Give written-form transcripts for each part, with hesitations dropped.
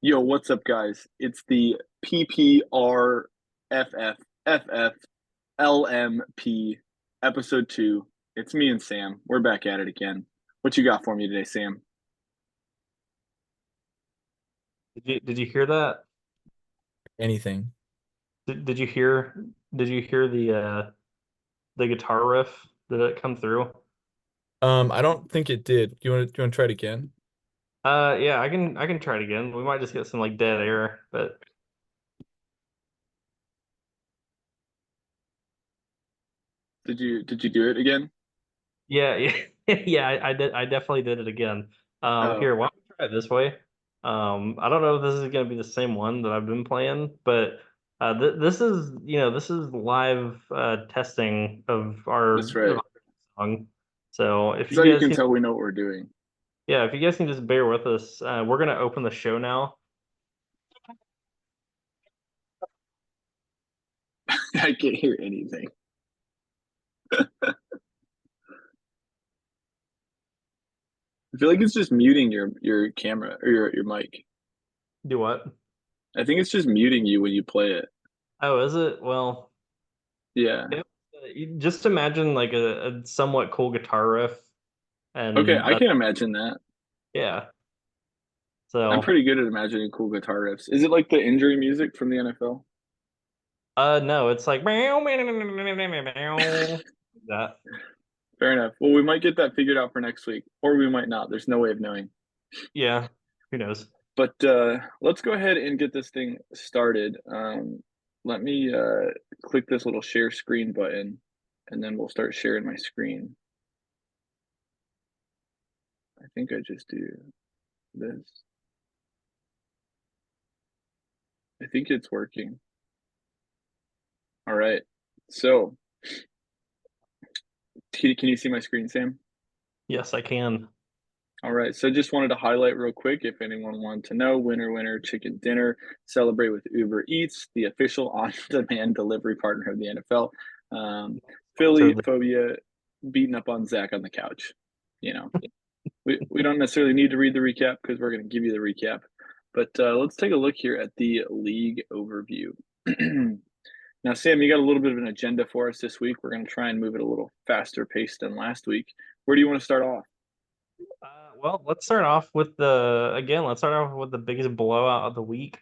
Yo, what's up, guys? It's the PPRFFFLMP episode 2. It's me and Sam. We're back at it again. What you got for me today, Sam? Did you hear that? Anything. Did you hear the guitar riff? Did it come through? I don't think it did. Do you want to try it again? Yeah, I can try it again. We might just get some like dead air, but Did you do it again? yeah, yeah, yeah, I did. I definitely did it again. Oh, Here, why don't we try it this way? I don't know if this is gonna be the same one that I've been playing, but this is live testing of that's our right. song. So if That's you how you guys can can, tell we know what we're doing. yeah, if you guys can just bear with us, we're gonna open the show now. I can't hear anything. I feel like it's just muting your camera or your mic. Do what? I think it's just muting you when you play it. Oh, is it? Well, Yeah. yeah, just imagine like a somewhat cool guitar riff, Okay, and I can imagine that. yeah. I'm So, pretty good at imagining cool guitar riffs. Is it like the injury music from the NFL? no, it's like that. Fair enough. Well, we might get that figured out for next week, or we might not. There's no way of knowing. Yeah, who knows? But let's go ahead and get this thing started. Let me click this little share screen button, and then we'll start sharing my screen. I think I just do this. I think it's working. All right. So, can you see my screen, Sam? Yes, I can. All right, so just wanted to highlight real quick if anyone wanted to know, winner, winner, chicken dinner, celebrate with Uber Eats, the official on-demand delivery partner of the NFL. Um, So Philly phobia, beating up on Zach on the couch. You know, we don't necessarily need to read the recap because we're going to give you the recap. But let's take a look here at the league overview. Now, Sam, you got a little bit of an agenda for us this week. We're going to try and move it a little faster paced than last week. Where do you want to start off? well, let's start off with the biggest blowout of the week.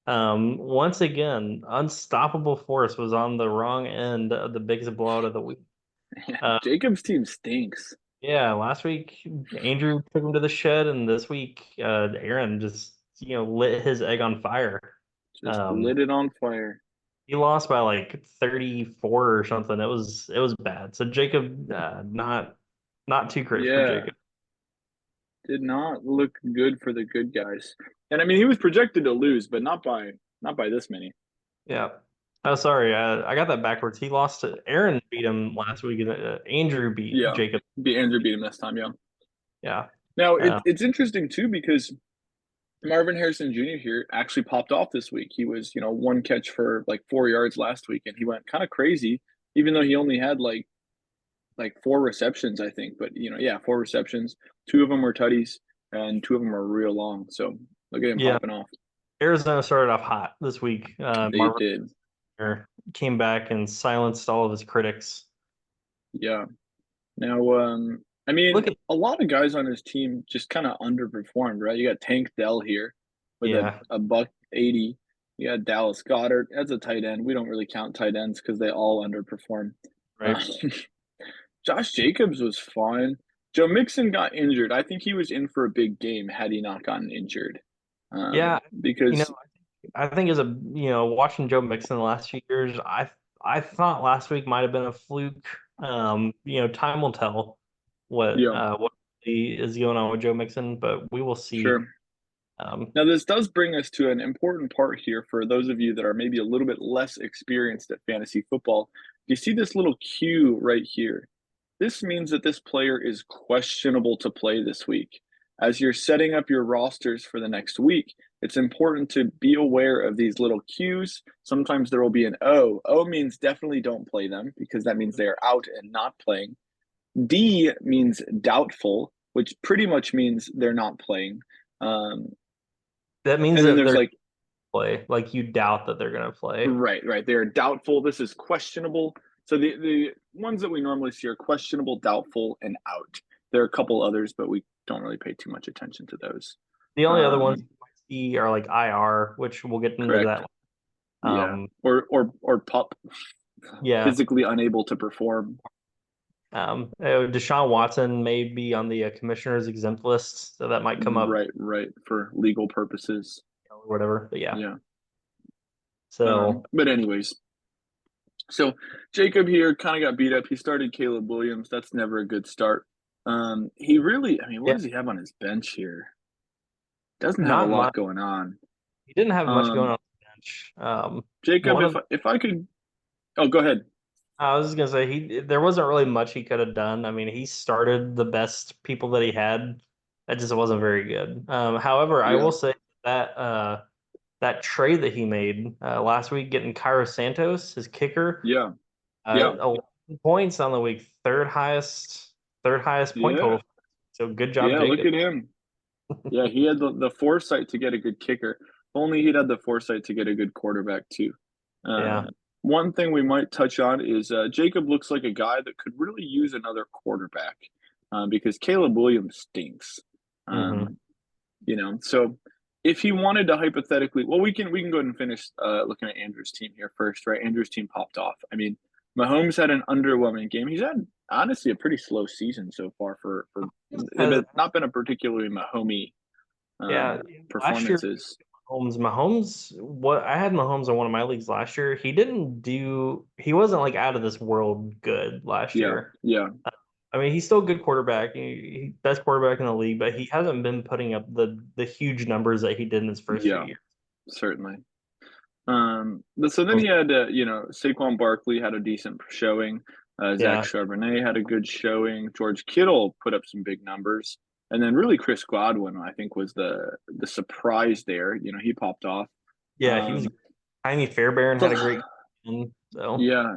Once again, Unstoppable Force was on the wrong end of the biggest blowout of the week. Yeah, Uh, Jacob's team stinks. Yeah, last week Andrew took him to the shed, and this week Aaron just lit his egg on fire. Just Um, lit it on fire. he lost by like 34 or something. It was bad. So Jacob, not too great for Yeah, Jacob. did not look good for the good guys. And I mean, he was projected to lose, but not by this many. Yeah. Oh, sorry, I got that backwards. He lost to Aaron beat him last week, and Andrew beat Yeah, Jacob. Andrew beat him this time. Yeah. Yeah. Now Uh, it's interesting too because Marvin Harrison Jr. here actually popped off this week. He was one catch for like 4 yards last week, and he went kind of crazy, even though he only had like four receptions, I think. But yeah, four receptions. Two of them were tutties, and two of them were real long. So look at him yeah. popping off. Arizona started off hot this week. They Marvin did. came back and silenced all of his critics. Yeah. Now, I mean, Look at a lot of guys on his team just kind of underperformed, right? You got Tank Dell here with a, Yeah, a buck 80. You got Dallas Goddard as a tight end. We don't really count tight ends because they all underperform. right. Uh, Josh Jacobs was fine. Joe Mixon got injured. I think he was in for a big game had he not gotten injured. Yeah, you know, Because I think as watching Joe Mixon the last few years, I thought last week might have been a fluke. Time will tell yeah, what really is going on with Joe Mixon, but we will see. sure. Um, Now, this does bring us to an important part here for those of you that are maybe a little bit less experienced at fantasy football. You see this little Q right here. This means that this player is questionable to play this week. As you're setting up your rosters for the next week, it's important to be aware of these little cues. Sometimes there will be an O. O means definitely don't play them because that means they are out and not playing. D means doubtful, which pretty much means they're not playing. Um, That means And then that there's they're like, play. Like you doubt that they're gonna play. right. They're doubtful. This is questionable. So the ones that we normally see are questionable, doubtful, and out. There are a couple others, but we don't really pay too much attention to those. The only other ones Um, you might see are like IR, which we'll get into correct. that. Yeah. Um, Or pup, yeah. physically unable to perform. Deshaun Watson may be on the commissioner's exempt list, so that might come up Right. For legal purposes. or whatever. But yeah. Yeah. So But anyways, so Jacob here kind of got beat up. He started Caleb Williams. That's never a good start. He really, I mean, what yeah, does he have on his bench here? Doesn't have a not lot much. going on. He didn't have much going Um, on the bench. Jacob, One of if I could, oh, go ahead. I was just gonna say there wasn't really much he could have done. I mean, he started the best people that he had. That just wasn't very good. However, I Yeah, will say that that trade that he made last week, getting Cairo Santos, his kicker, yeah, yeah, 11 points on the week, third highest point yeah, total. So good job, yeah. Look Jacob. at him. Yeah, he had the foresight to get a good kicker. If only he'd had the foresight to get a good quarterback too. Yeah. One thing we might touch on is Jacob looks like a guy that could really use another quarterback because Caleb Williams stinks. hmm Um, so if he wanted to hypothetically, well, we can go ahead and finish looking at Andrew's team here first, right? Andrew's team popped off. I mean, Mahomes had an underwhelming game. He's had honestly a pretty slow season so far for Has, they've not been a particularly Mahomey yeah. Last year, performances. What I had Mahomes in one of my leagues last year. He wasn't like out of this world good last Yeah, year. yeah, I mean, he's still a good quarterback. Best quarterback in the league, but he hasn't been putting up the huge numbers that he did in his first few yeah, years. certainly. So then he had, Saquon Barkley had a decent showing. Zach Yeah, Charbonnet had a good showing. George Kittle put up some big numbers, and then really Chris Godwin, I think, was the surprise there. He popped off. yeah, he was. Um, Jaime Fairbairn had so a great game. So yeah,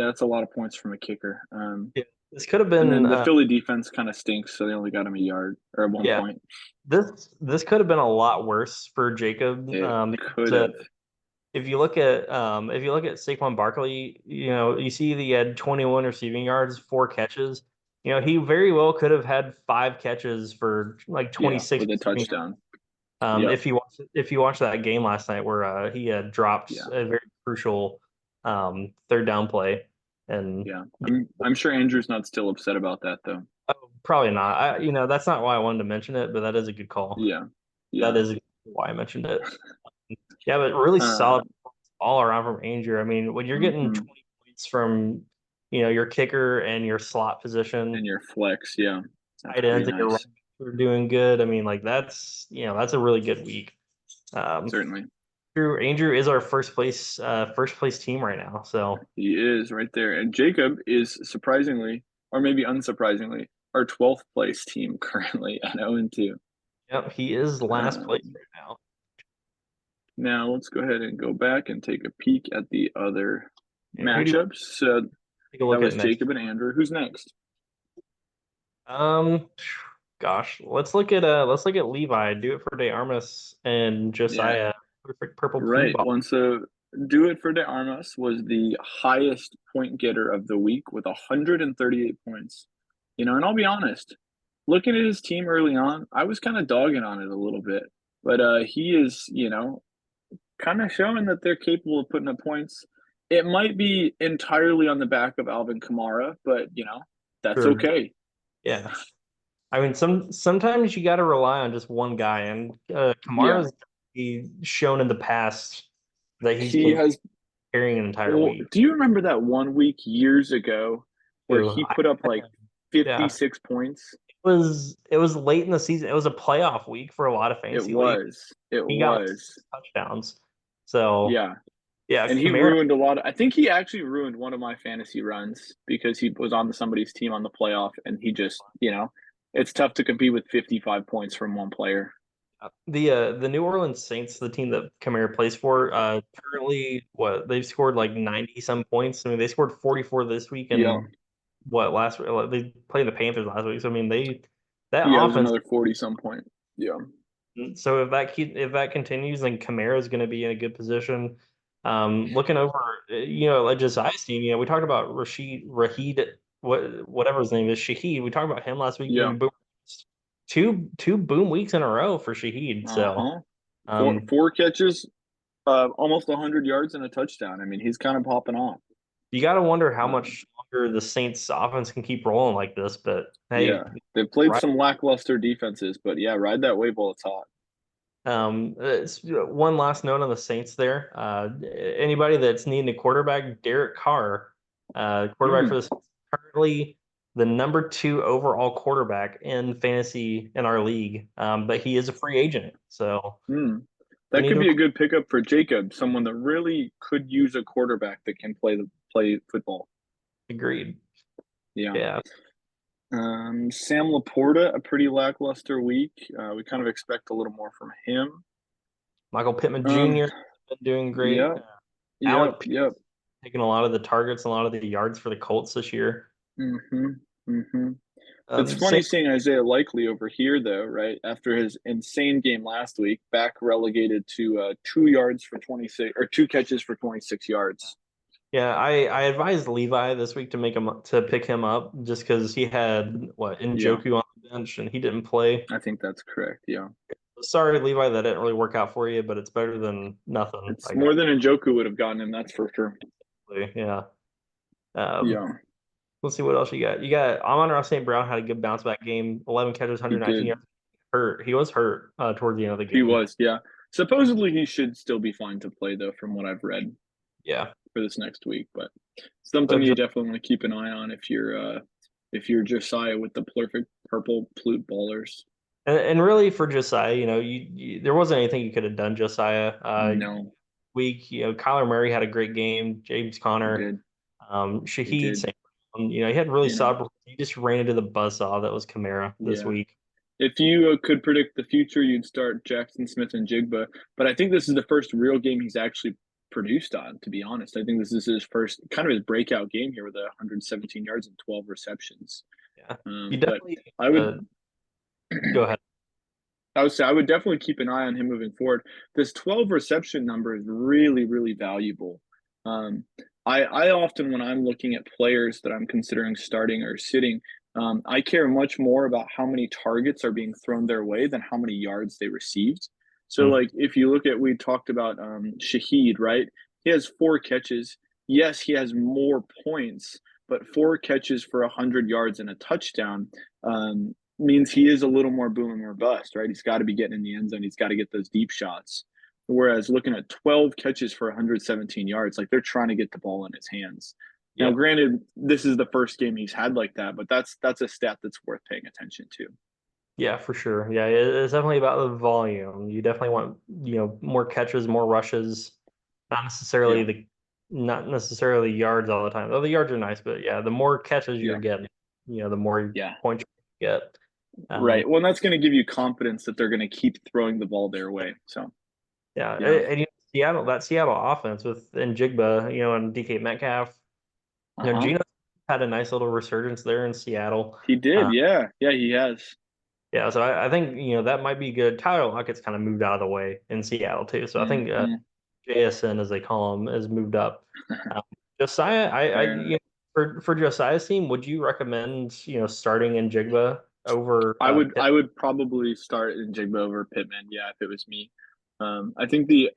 that's a lot of points from a kicker. yeah, this could have And been. then the Philly defense kind of stinks, so they only got him a yard or at one Yeah, point. this could have been a lot worse for Jacob. It could Uh, have. if you look at Saquon Barkley, you see that he had 21 receiving yards, 4 catches. He very well could have had 5 catches for like Yeah, 26 with a receiving yards. touchdown. Yep. If you watch that game last night where he had dropped Yeah. a very crucial third down play, and Yeah. I'm sure Andrew's not still upset about that though. probably not. That's not why I wanted to mention it, but that is a good call. Yeah. That Yeah. is why I mentioned it. Yeah, but really Uh, solid all around from Andrew. I mean, when you're getting mhm. 20 points from, your kicker and your slot position, And your flex, yeah. That's tight pretty ends and your running nice. backs are doing good. I mean, like that's a really good week. Um, Certainly. Andrew is our first place team right now. So He is right there. And Jacob is surprisingly, or maybe unsurprisingly, our 12th place team currently at 0-2. yep, he is last place Um, right now. Now let's go ahead and go back and take a peek at the other And who do you matchups. So take a that look at was next? Jacob and Andrew. Who's next? Um, gosh, let's look at Levi. Do it for Day Armas and Yeah, Josiah. Perfect purple blue right. ball. Well, so Do It for De Armas was the highest point getter of the week with 138 points. And I'll be honest, looking at his team early on, I was kind of dogging on it a little bit. But he is, kind of showing that they're capable of putting up points. It might be entirely on the back of Alvin Kamara, but that's Sure. okay. Yeah. I mean, sometimes you got to rely on just one guy, and Yeah, Kamara's shown in the past that he's he capable of has. carrying an entire Well, week. do you remember that one week years ago where Too. he put up like Yeah, 56 points? it was late in the season. It was a playoff week for a lot of It fantasy leagues. was. It He got like was. touchdowns. So Yeah. yeah, And he Kamara. ruined a lot of, I think he actually ruined one of my fantasy runs because he was on somebody's team on the playoff and he just, it's tough to compete with 55 points from one player. The New Orleans Saints, the team that Kamara plays for, currently they've scored like 90 some points. I mean, they scored 44 this week, Yeah. and last week they played the Panthers last week. So I mean, that Yeah, it was offense another 40 some point. Yeah. So if that continues, then Kamara is going to be in a good position. Looking over, like Josiah's team, we talked about Raheed, whatever his name is, Shaheed. We talked about him last week Yeah. getting boom, two boom weeks in a row for Shaheed. So, Uh-huh. Four um, four catches, almost 100 yards and a touchdown. I mean, he's kind of popping off. you got to wonder how Um, much longer the Saints offense can keep rolling like this. But yeah, hey, they've played right. some lackluster defenses, but yeah, ride that wave while it's hot. One last note on the Saints there. Anybody that's needing a quarterback, Derek Carr, quarterback for Mm, the Saints, currently the number 2 overall quarterback in fantasy in our league. But he is a free agent, so mm. we That need could to be a good pickup for Jacob, someone that really could use a quarterback that can play football. agreed. Yeah. Yeah, Sam Laporta, a pretty lackluster week. We kind of expect a little more from him. Michael Pittman Um, Jr. been doing great. yeah, yep, Alec Pierce yep. taking a lot of the targets, a lot of the yards for the Colts this year. Mm-hmm. Mm-hmm. It's Same. funny seeing Isaiah Likely over here, though, right? After his insane game last week, back relegated to 2 yards for 26 or 2 catches for 26 yards. Yeah, I advised Levi this week to pick him up just because he had Yeah, Njoku on the bench and he didn't play. I think that's correct. Yeah, Sorry, Levi, that didn't really work out for you, but it's better than nothing, it's I guess. more than Njoku would have gotten him, that's for sure. Yeah. Um, Yeah, let's see what else you got. You got Amon-Ra St. Brown had a good bounce back game, 11 catches, he 119 did. yards. Hurt. He was hurt towards the end of the He game. was, yeah. Supposedly he should still be fine to play, though, from what I've read Yeah. for this next week. But So something you just definitely want to keep an eye on if you're Josiah with the perfect purple plute ballers. and really for Josiah, there wasn't anything you could have done, Josiah. No, Week, Kyler Murray had a great game. James he Conner. did. He Shaheed, did. same. He had really You know, solid. He just ran into the buzzsaw that was Kamara this yeah. week. If you could predict the future, you'd start Jackson Smith and Jigba. But I think this is the first real game he's actually produced on, to be honest. I think this is his first kind of his breakout game here with 117 yards and 12 receptions. Yeah, you But definitely I would go ahead. I would say I would definitely keep an eye on him moving forward. This 12 reception number is really, really valuable. Um, I often, when I'm looking at players that I'm considering starting or sitting, I care much more about how many targets are being thrown their way than how many yards they received. So, Mm, like, if you look at, we talked about Shaheed, right? He has 4 catches. Yes, he has more points, but 4 catches for 100 yards and a touchdown. Means he is a little more boom or bust, right? He's got to be getting in the end zone. He's got to get those deep shots. Whereas looking at 12 catches for 117 yards, like they're trying to get the ball in his hands. Now, yeah, granted, this is the first game he's had like that, but that's a stat that's worth paying attention to. yeah, for sure. Yeah, it's definitely about the volume. You definitely want more catches, more rushes, not necessarily Yeah, the not necessarily yards all the time. Oh, the yards are nice, but yeah, the more catches you're yeah, getting, the more yeah. points you get. Right. Well, that's going to give you confidence that they're going to keep throwing the ball their way. So, Yeah, yeah. Seattle offense with Njigba, and DK Metcalf, Uh huh. Gino had a nice little resurgence there in Seattle. He did. Uh, Yeah. Yeah, he has. yeah, so I think that might be good. Tyler Lockett's kind of moved out of the way in Seattle too, so I think Hmm. JSN as they call him has moved up. Um, Josiah, Fair enough. for Josiah's team, would you recommend starting Njigba over Pitt? I would probably start in Jigba over Pittman, yeah, if it was me. I think the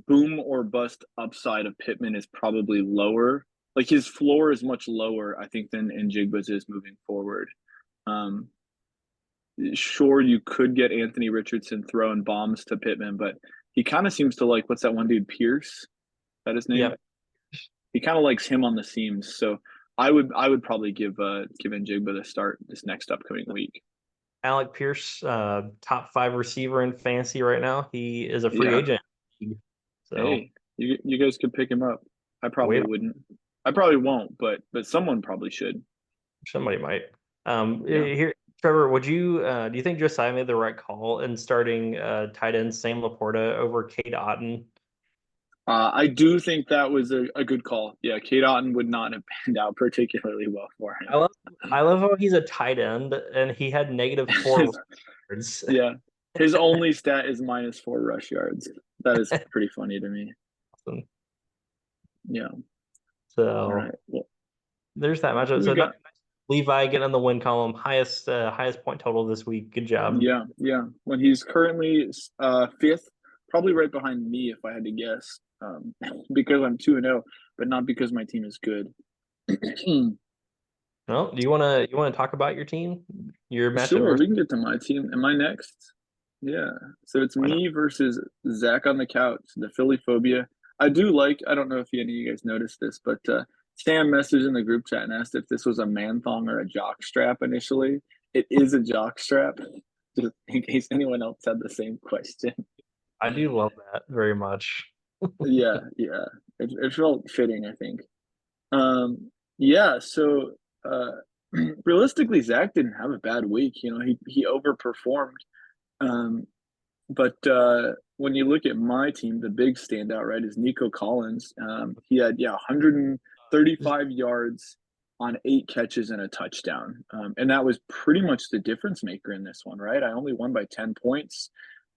boom or bust upside of Pittman is probably lower. Like his floor is much lower, I think, than in Jigba's is moving forward. Um, sure, you could get Anthony Richardson throwing bombs to Pittman, but he kind of seems to like what's that one dude, Pierce? Is that his name? Yeah, He kind of likes him on the seams. So I would probably give in Jigba the start this next upcoming week. Alec Pierce, top 5 receiver in fantasy right now. He is a free Yeah. agent. So Hey, you guys could pick him up. I wait, probably wouldn't. I probably won't, but someone probably should. somebody might. Yeah. Here, Trevor, would you do you think Josiah made the right call in starting tight end Sam Laporta over Cade Otton? I do think that was a good call. Yeah, Kate Otten would not have panned out particularly well for I him. love I love how he's a tight end and he had -4 yards. Yeah. His only stat is -4 rush yards. That is pretty funny to me. Awesome. Yeah. All So right. Well, there's that who matchup. we So got? Levi getting on the win column, highest point total this week. Good job. Yeah, yeah. When he's currently fifth, probably right behind me if I had to guess. Because I'm 2-0, but not because my team is good. Well, do you wanna talk about your team, your matchup Sure, versus? we can get to my team. Am I next? Yeah. So it's Why not? me versus Zach on the couch, the Philly phobia. I don't know if any of you guys noticed this, but Sam messaged in the group chat and asked if this was a man thong or a jock strap initially. It is a jock strap, just in case anyone else had the same question. I do love that very much. Yeah, yeah. It felt fitting, I think. Yeah, so uh realistically, Zach didn't have a bad week. He overperformed. Um, but when you look at my team, the big standout, right, is Nico Collins. He had 135 yards on 8 catches and a touchdown, and that was pretty much the difference maker in this one, right? I only won by 10 points,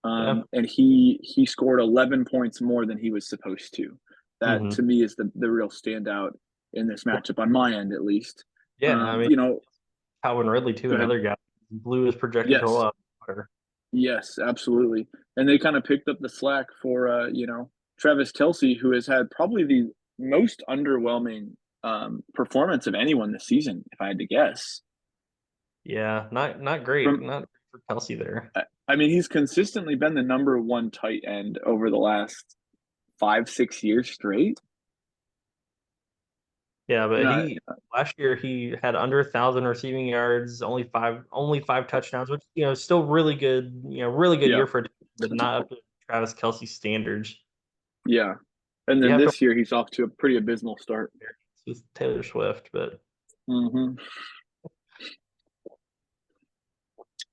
Yeah. and he scored 11 points more than he was supposed to. That Hmm. to me is the real standout in this matchup on my end, at least. Yeah, I mean, You know, Calvin Ridley too, go ahead. another guy blew his projected total Yes, up. Water. Yes, absolutely. And they kind of picked up the slack for Travis Kelsey, who has had probably the most underwhelming performance of anyone this season, if I had to guess. Yeah, not great, From not for Kelsey there. I mean, he's consistently been the number one tight end over the last 5, 6 years straight. Yeah, You but know, he last year he had under 1,000 receiving yards, only five touchdowns, which still really good, really good yeah, year for, but not up to Travis Kelsey standards. yeah. And You then have to this year he's off to a pretty abysmal start. with Taylor Swift, but hmm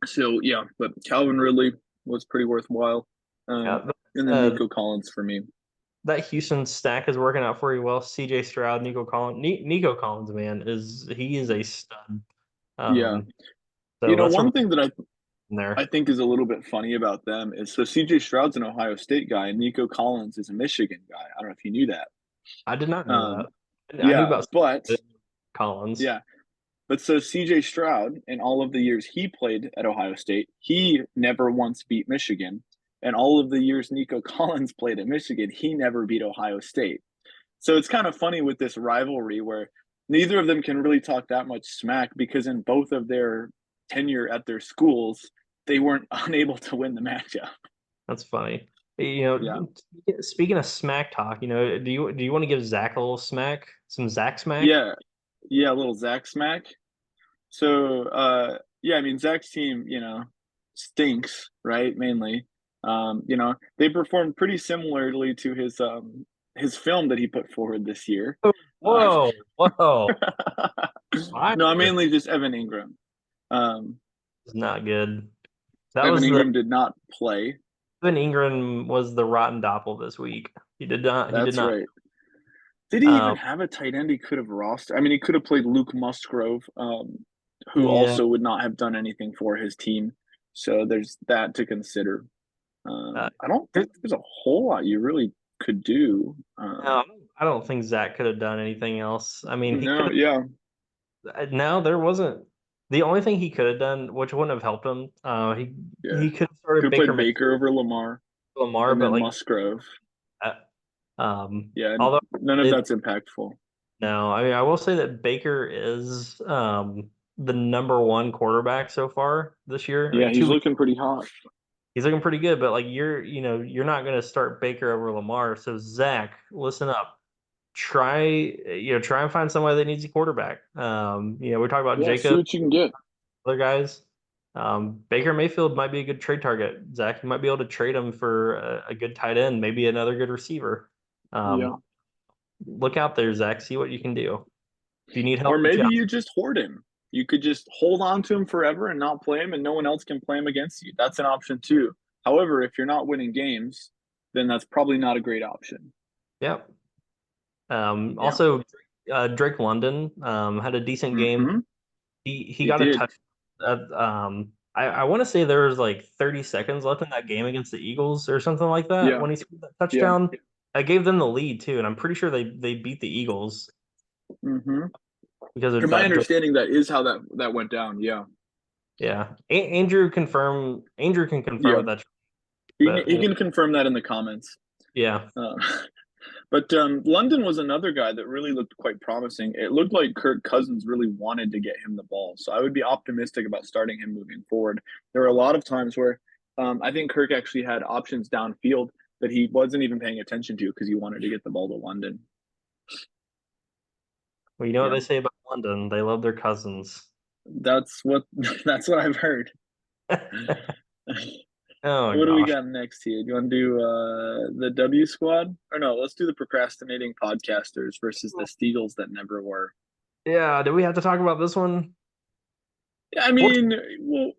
So yeah, but Calvin Ridley was pretty worthwhile. yeah, And then Nico Collins for me. that Houston stack is working out for you well. C.J. Stroud, Nico Collins, man, he is a stud. Yeah. Um, so that's a One thing that in I there. think is a little bit funny about them is so CJ Stroud's an Ohio State guy and Nico Collins is a Michigan guy. I don't know if you knew that. I did not know Um, that. I knew yeah, about but Collins. yeah, but so CJ Stroud in all of the years he played at Ohio State, he never once beat Michigan. And all of the years Nico Collins played at Michigan, he never beat Ohio State. So it's kind of funny with this rivalry where neither of them can really talk that much smack because in both of their tenure at their schools, they weren't unable to win the matchup. That's funny. Yeah. Speaking of smack talk, do you want to give Zach a little smack, some Zach smack? Yeah. Yeah, a little Zach smack. So yeah, I mean Zach's team, stinks, right? Mainly. They performed pretty similarly to his film that he put forward this year. Oh, Uh, whoa! no, I'm Fire mainly just Evan Ingram. Um, is not good. That Evan was the Ingram did not play. Evan Ingram was the rotten doppel this week. He did not. He did That's not. right. Did he even Um, have a tight end he could have rostered? I mean, he could have played Luke Musgrove, who yeah. also would not have done anything for his team. So there's that to consider. Uh, I don't think there's a whole lot you really could do. no, I don't think Zach could have done anything else. I mean, he could No, yeah, have. No, there wasn't. The only thing he could have done, which wouldn't have helped him, yeah. he could have Could started have played Baker over Lamar, and but then like Musgrove. that. Yeah, Although none of it, that's impactful. no, I mean I will say that Baker is the number one quarterback so far this year. I Yeah, mean, he's looking pretty hot. he's looking pretty good, but like you're not going to start Baker over Lamar. So Zach, listen up. Try and find somebody that needs a quarterback. We talk about Yeah, see Jacob, what you can get. other guys. Baker Mayfield might be a good trade target. Zach, you might be able to trade him for a good tight end, maybe another good receiver. Yeah. Look out there, Zach. See what you can do. If you need help Or with maybe Josh, you just hoard him. You could just hold on to him forever and not play him, and no one else can play him against you. That's an option too. However, if you're not winning games, then that's probably not a great option. yeah. Yeah. Also, Drake London had a decent game. Mm-hmm. He He got a did. touch. I want to say there was like 30 seconds left in that game against the Eagles or something like that Yeah, when he scored that yeah. touchdown. I gave them the lead too, and I'm pretty sure they beat the Eagles Mm-hmm. because of From my that. understanding, that is how that went down. Yeah, Yeah, Andrew confirm. Andrew can confirm yeah. with that, He but he can confirm that in the comments. yeah. Uh, but London was another guy that really looked quite promising. It looked like Kirk Cousins really wanted to get him the ball, so I would be optimistic about starting him moving forward. There were a lot of times where I think Kirk actually had options downfield that he wasn't even paying attention to because he wanted to get the ball to London. Well, you know what Yeah, they say about London? They love their cousins. that's what that's what I've heard. Oh What do we gosh. got next here? Do you want to do the W squad? Or no, let's do the procrastinating podcasters versus the Steagles that never were. Yeah, do we have to talk about this one? Yeah, I mean, well,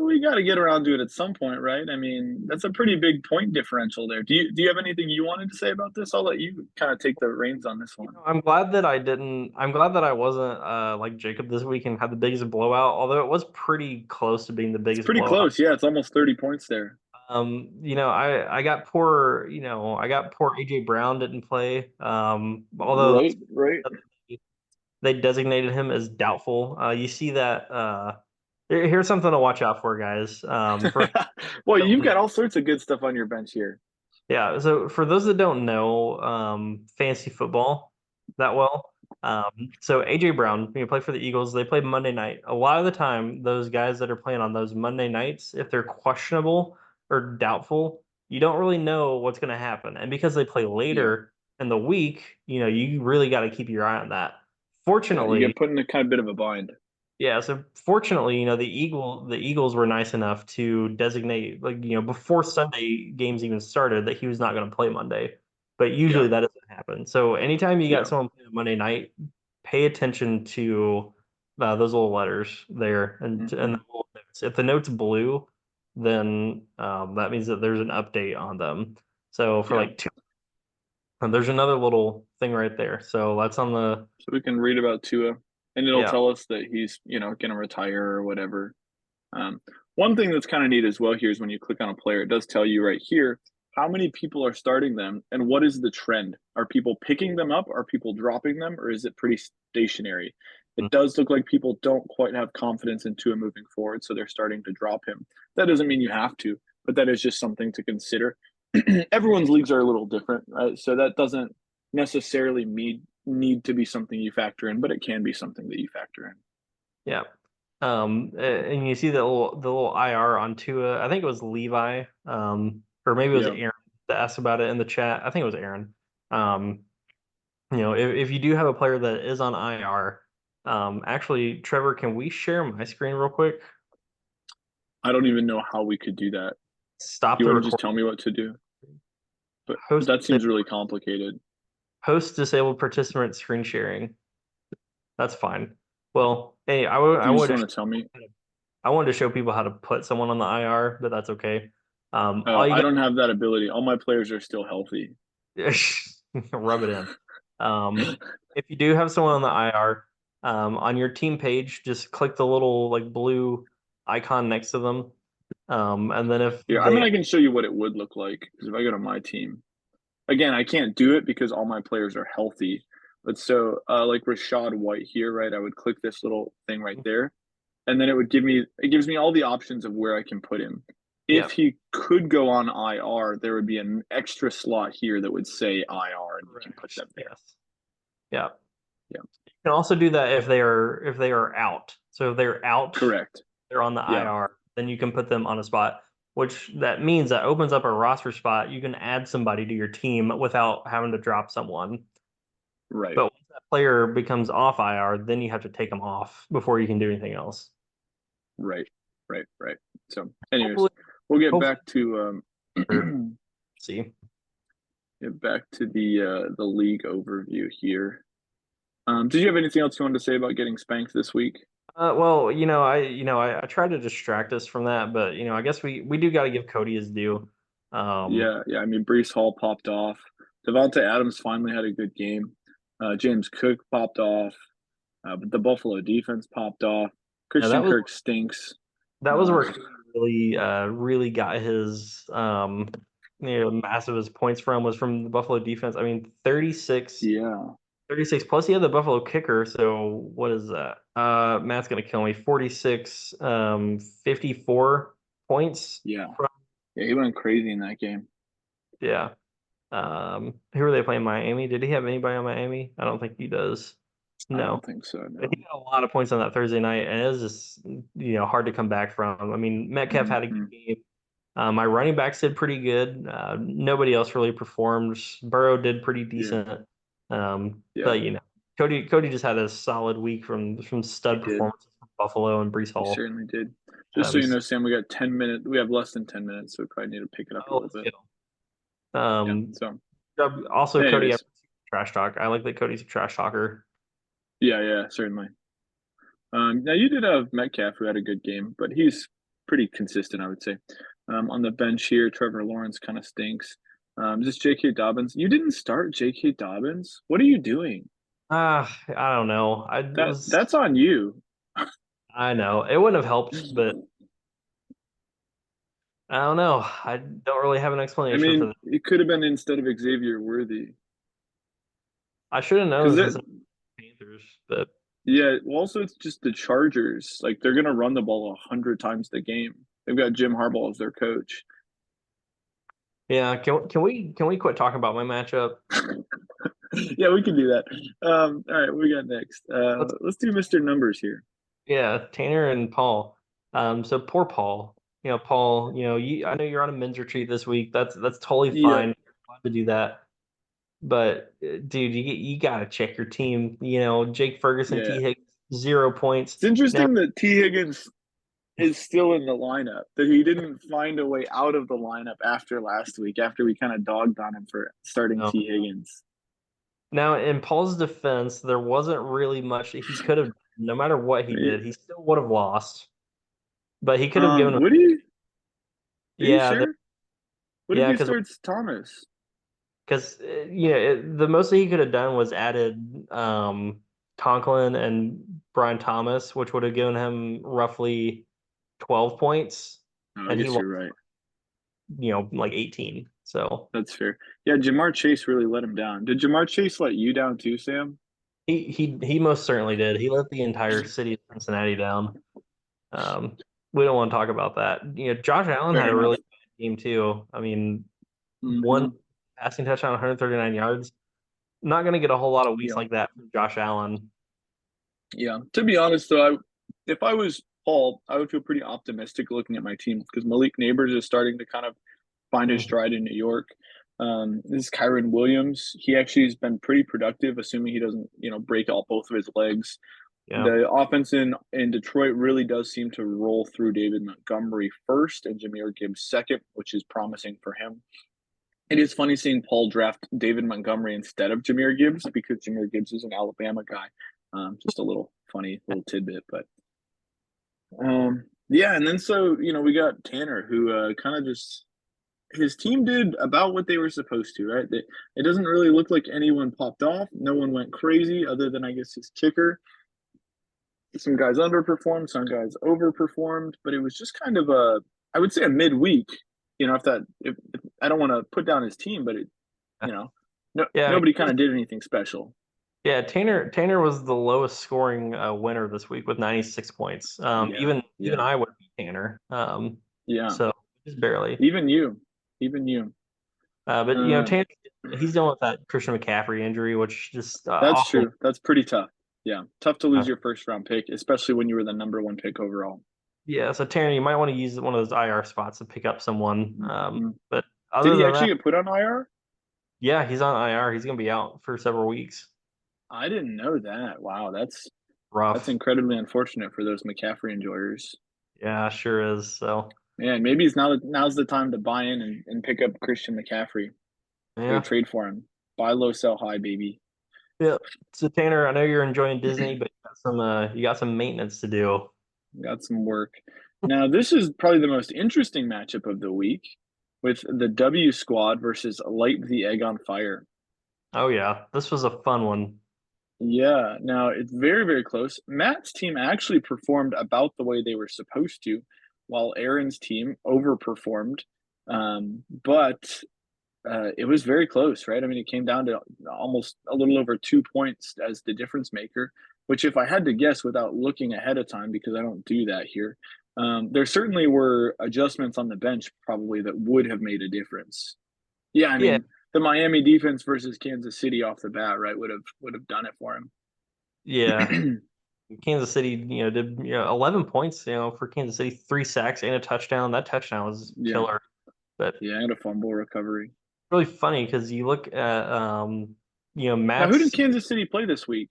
we got to get around to it at some point, right? I mean, that's a pretty big point differential there. Do you have anything you wanted to say about this? I'll let you kind of take the reins on this You one. know, I'm glad that I didn't. I'm glad that I wasn't like Jacob this week and had the biggest blowout. Although it was pretty close to being the It's biggest pretty blowout. close. Yeah, it's almost 30 points there. I got poor. I got poor AJ Brown didn't play. Although Right, right. they designated him as doubtful. You see that. Here's something to watch out for, guys. For Well, you've got all sorts of good stuff on your bench here. Yeah, so for those that don't know fantasy football that well, so AJ Brown, when you play for the Eagles, they play Monday night. A lot of the time, those guys that are playing on those Monday nights, if they're questionable or doubtful, you don't really know what's going to happen. And because they play Yeah, later in the week, you really got to keep your eye on that. yeah. You get Fortunately, put in a kind of bit of a bind. yeah, so fortunately, the Eagles were nice enough to designate, like, before Sunday games even started, that he was not going to play Monday. But usually Yeah, that doesn't happen. So anytime you got yeah. someone playing Monday night, pay attention to those little letters there and Hmm. the little notes. If the note's blue, then that means that there's an update on them. So for Yeah. like two, and there's another little thing right there. So that's on the So we can read about Tua, and it'll yeah. tell us that he's, going to retire or whatever. Um, One thing that's kind of neat as well here is when you click on a player, it does tell you right here how many people are starting them and what is the trend. Are people picking them up? Are people dropping them? Or is it pretty stationary? It does look like people don't quite have confidence in Tua moving forward, so they're starting to drop him. That doesn't mean you have to, but that is just something to consider. Everyone's leagues are a little different, right? So that doesn't necessarily need to be something you factor in, but it can be something that you factor in. Yeah. And you see the little IR on Tua. I think it was Levi, or maybe it was Yeah. Aaron that asked about it in the chat. I think it was Aaron. Um, if you do have a player that is on IR, actually, Trevor, can we share my screen real quick? I don't even know how we could do that. Stop You the want to just record. tell me what to do? But Host that seems really complicated. host disabled participant screen sharing. That's fine. Well, hey, I would Do I you just would want to tell me? I wanted to show people how to put someone on the IR, but that's okay. All Oh, you I got don't have that ability. All my players are still healthy. rub it in. If you do have someone on the IR, on your team page, just click the little like blue icon next to them. And then if Yeah, I mean, they I can show you what it would look like because if I go to my team, again, I can't do it because all my players are healthy. But so, like Rashad White here, right? I would click this little thing right there, and then it gives me all the options of where I can put him. yeah, If he could go on IR, there would be an extra slot here that would say IR, and you can put correct. them there. Yes. Yeah. Yeah, You can also do that if they are out. So if they're out, correct. they're on the Yeah, IR, then you can put them on a spot, which that means that opens up a roster spot. You can add somebody to your team without having to drop someone. right, But once that player becomes off IR, then you have to take them off before you can do anything else. right, right. So, anyways, Hopefully, we'll get hopefully, back to or see. get back to the league overview here. Did you have anything else you wanted to say about getting spanked this week? Well, I try to distract us from that, but I guess we do got to give Cody his due. Um, Yeah. I mean, Brees Hall popped off. Devontae Adams finally had a good game. James Cook popped off. But the Buffalo defense popped off. yeah, Christian that was Kirk stinks. That was where he really got his massive his points from, was from the Buffalo defense. I mean, 36 Yeah, 36 plus he had the Buffalo kicker, so what is that? Matt's gonna kill me. 46, 54 points. yeah, yeah. He went crazy in that game. Yeah. Who are they playing? Miami? Did he have anybody on Miami? I don't think he does. I No. don't think so. But No. he got a lot of points on that Thursday night, and it was just hard to come back from. I mean, Metcalf had a Hmm. good game. My running backs did pretty good. Nobody else really performed. Burrow did pretty Yeah, decent. yeah. But Cody just had a solid week from He stud did. performances from Buffalo and Brees He Hall. certainly did. Just so you know, Sam, we got 10 minutes. We have less than 10 minutes, so we probably need to pick it up a little Let's bit. go. Yeah. So, Also, Cody, anyways, trash talk. I like that Cody's a trash talker. yeah, certainly. Now you did have Metcalf, who had a good game, but he's pretty consistent, I would say. On the bench here, Trevor Lawrence kind of stinks. Is this J.K. Dobbins? You didn't start J.K. Dobbins. What are you doing? I don't know. That's on you. I know it wouldn't have helped, but I don't know. I don't really have an I explanation for mean, that. it could have been instead of Xavier Worthy. I should have known Because this that, is Panthers, but yeah, well, also it's just the Chargers. Like they're gonna run the ball 100 times the game. They've got Jim Harbaugh as their coach. yeah. Can we quit talking about my matchup? Yeah, we can do that. All right, what we got next? Let's Let's do Mr. Numbers here. Yeah, Tanner and Paul. So poor Paul. Paul. I know you're on a men's retreat this week. That's totally Yeah, fine. Glad to do that. But dude, you gotta check your team. Jake Ferguson, yeah. T. Higgs, 0 points. It's Now, interesting that T. Higgins is still in the lineup, that he didn't find a way out of the lineup after last week, after we kind of dogged on him for starting no. T. Higgins. Now, in Paul's defense, there wasn't really much that he could have. No matter what he did, he still would have lost. But he could have given. Would he? Are you Yeah, sure? What if yeah, he because starts Thomas? the most that he could have done was added Conklin and Brian Thomas, which would have given him roughly 12 points, No, I and he guess lost, you're right. like 18. So That's fair. Yeah, Jamar Chase really let him down. Did Jamar Chase let you down too, Sam? he most certainly did. He let the entire city of Cincinnati down. Um, we don't want to talk about that. Josh Allen Fair had a enough. really bad game too. I mean, one Hmm. passing touchdown, 139 yards. Not going to get a whole lot of weeks Yeah. like that from Josh Allen. Yeah. To be honest, though, if I was Paul, I would feel pretty optimistic looking at my team because Malik Neighbors is starting to kind of find his Mhm. stride in New York. This is Kyron Williams. He actually has been pretty productive, assuming he doesn't, break out both of his legs. Yeah. The offense in Detroit really does seem to roll through David Montgomery first and Jameer Gibbs second, which is promising for him. It is funny seeing Paul draft David Montgomery instead of Jameer Gibbs because Jameer Gibbs is an Alabama guy. Just a little funny little tidbit, but yeah. And then we got Tanner who kind of just his team did about what they were supposed to, right? It doesn't really look like anyone popped off. No one went crazy other than I guess his kicker. Some guys underperformed, some guys overperformed, but it was just kind of I would say a midweek. If I don't want to put down his team, but Yeah, nobody kind of did anything special. yeah. Tanner was the lowest scoring winner this week with 96 points. Yeah, Even yeah, I would be Tanner. yeah. So just barely. Even you. But Uh, Tanner, he's dealing with that Christian McCaffrey injury, which just that's awful. true. That's pretty tough. Yeah, tough to lose your first round pick, especially when you were the number one pick overall. Yeah, so Tanner, you might want to use one of those IR spots to pick up someone. Mhm. But Did other he than actually that, get put on IR? yeah, he's on IR. He's gonna be out for several weeks. I didn't know that. Wow, that's Rough. incredibly unfortunate for those McCaffrey enjoyers. Yeah, sure is. So Man, maybe now's the time to buy in and pick up Christian McCaffrey. Go yeah. trade for him. Buy low, sell high, baby. Yeah. So Tanner, I know you're enjoying Disney, but you got some maintenance to do. Got some work. Now, this is probably the most interesting matchup of the week with the W squad versus Light the Egg on Fire. Oh yeah, this was a fun one. Yeah, now it's very, very close. Matt's team actually performed about the way they were supposed to. while Aaron's team overperformed. But it was very close, right? I mean, it came down to almost a little over 2 points as the difference maker, which, if I had to guess without looking ahead of time, because I don't do that here, there certainly were adjustments on the bench probably that would have made a difference. Yeah, I Yeah, mean, the Miami defense versus Kansas City off the bat, right, would have done it for yeah. him. Kansas City, did 11 points, for Kansas City, 3 sacks and a touchdown. That touchdown was Yeah, killer. But yeah, and a fumble recovery. really funny because you look at Now, who did Matt's. Kansas City play this week?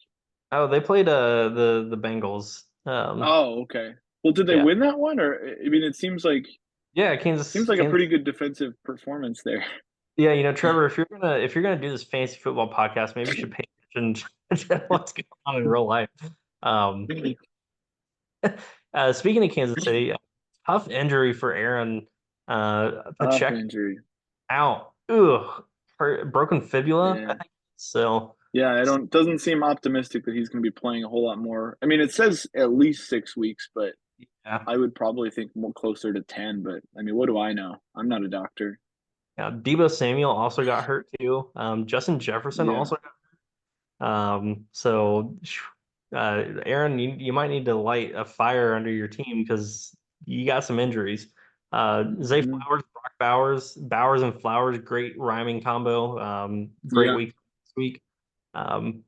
Oh, they played the Bengals. Oh, okay. Well, did they Yeah, win that one? Or I mean, it yeah, seems Kansas like a Kansas. pretty good defensive performance there. Yeah, Trevor, if you're gonna do this fantasy football podcast, maybe you should pay attention to what's going on in real life. Um, Speaking of Kansas City, tough injury for Aaron Tough Pacheco injury. out. Ugh, broken fibula, I Yeah. think. So Yeah, I don't doesn't seem optimistic that he's going to be playing a whole lot more. I mean, it says at least 6 weeks, but yeah, I would probably think more closer to 10. But I mean, what do I know? I'm not a doctor. yeah. Debo Samuel also got hurt too. Justin Jefferson Yeah. also so, Aaron, you might need to light a fire under your team because you got some injuries. Zay Hmm. Flowers, Brock Bowers and Flowers, great rhyming combo. Great Yeah. week this week.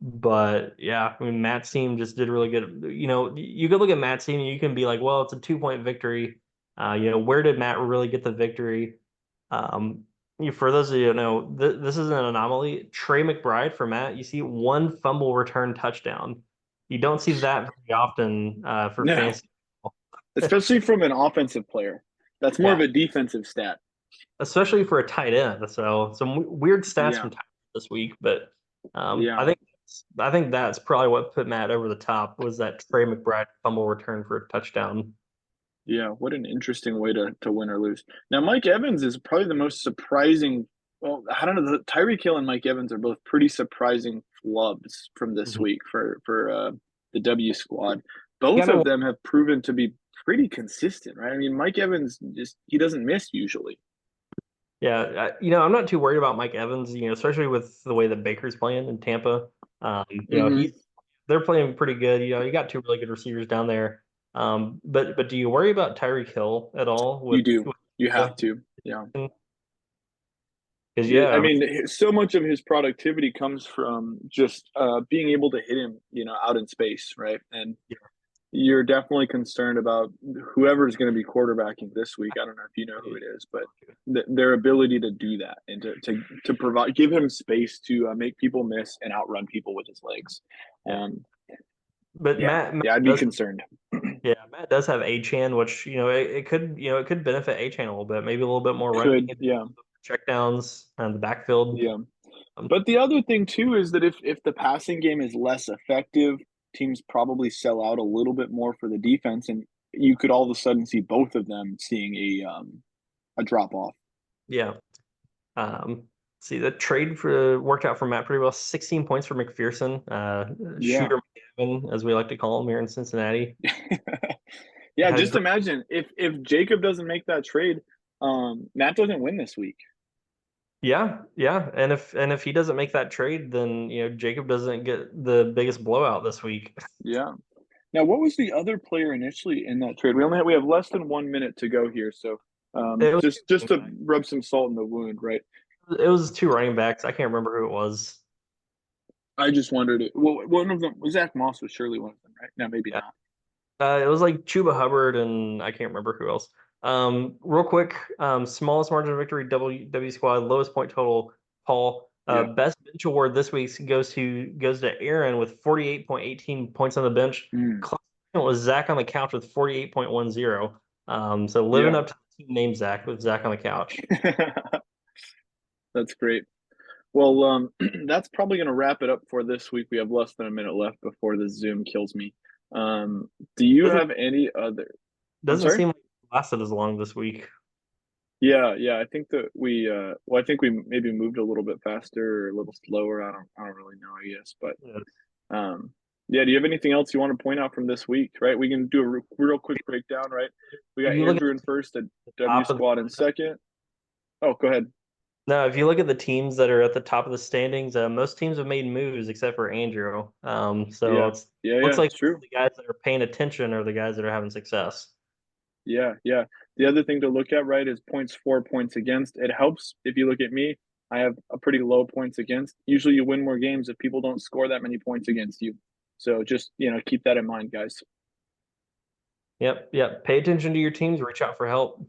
But yeah, I mean, Matt's team just did really good. You could look at Matt's team and you can be like, well, it's a 2 point victory. Where did Matt really get the victory? Um, for those of you who know, this is an anomaly. Trey McBride for Matt, you see one fumble return touchdown. You don't see that very often for No, fantasy football. especially from an offensive player. That's more of Yeah, a defensive stat. especially for a tight end. So some weird stats Yeah. from tight ends this week, but I Yeah. think I think that's probably what put Matt over the top was that Trey McBride fumble return for a touchdown. Yeah, what an interesting way to win or lose. Now, Mike Evans is probably the most surprising. Well, I don't know. Tyreek Hill and Mike Evans are both pretty surprising flubs from this Mhm. week for the W squad. You Both gotta of them have proven to be pretty consistent, right? I mean, Mike Evans just he doesn't miss usually. Yeah, I'm not too worried about Mike Evans, especially with the way that Baker's playing in Tampa. Hmm. They're playing pretty good. You got two really good receivers down there. But do you worry about Tyreek Hill at all You with do. You have to. Yeah. because I I mean, mean, so much of his productivity comes from just being able to hit him, out in space, right? And you're definitely concerned about whoever's going to be quarterbacking this week. I don't know if you know who it is, but their ability to do that and to provide give him space to make people miss and outrun people with his legs. yeah. Um, But yeah, Matt yeah, I'd be does concerned. Matt does have A-Chan, which it could benefit A-Chan a little bit, maybe a little bit more running, Could, yeah, checkdowns and the backfield. yeah. Um, But the other thing too is that if the passing game is less effective, teams probably sell out a little bit more for the defense, and you could all of a sudden see both of them seeing a drop off. yeah. See, the trade for worked out for Matt pretty well. 16 points for McPherson, Yeah. Shooter McGavin, as we like to call him here in Cincinnati. Yeah, Had a just great, imagine if Jacob doesn't make that trade, Matt doesn't win this week. yeah, yeah, and if he doesn't make that trade, then Jacob doesn't get the biggest blowout this week. Yeah. Now, what was the other player initially in that trade? We have less than 1 minute to go here, so It was just to rub some salt in the wound, right? it was two running backs. I can't remember who it was. I just wondered it. Well, one of them Zach Moss was surely one of them, right? No, maybe Yeah, not. it was like Chuba Hubbard and I can't remember who else. Real quick, smallest margin of victory, W squad, lowest point total, Paul. Yeah. Best bench award this week goes to Aaron with 48.18 points on the bench. Mm. Close second was Zach on the couch with 48.10. So living Yeah. up to the team name Zach with Zach on the couch. That's great. Well, that's probably going to wrap it up for this week. We have less than a minute left before the Zoom kills me. Do you Doesn't have any other? I'm doesn't sorry? seem like it lasted as long this week. Yeah, yeah. I think that I think we maybe moved a little bit faster or a little slower. I don't really know, I guess. But Yeah. um, Yeah, do you have anything else you want to point out from this week, right? We can do a real quick breakdown, right? We If got you look at Andrew in first, a the W top of squad in second. Oh, go ahead. no, if you look at the teams that are at the top of the standings, most teams have made moves except for Andrew. So Yeah, it's yeah, looks like it's true. the guys that are paying attention are the guys that are having success. Yeah, yeah. The other thing to look at, right, is points for, points against. It helps if you look at me. I have a pretty low points against. Usually you win more games if people don't score that many points against you. So just, keep that in mind, guys. Yep, yep. Pay attention to your teams. Reach out for help.